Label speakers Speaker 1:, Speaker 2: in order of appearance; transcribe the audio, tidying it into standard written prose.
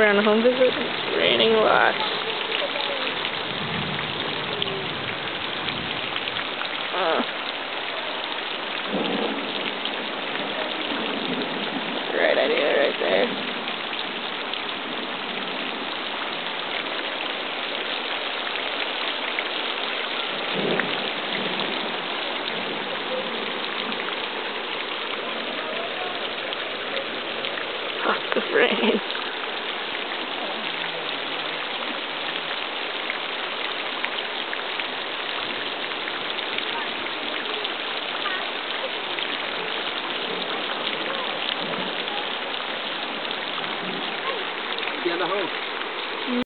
Speaker 1: We're on a home visit. It's raining a lot. That's the right idea right there. Lots of rain.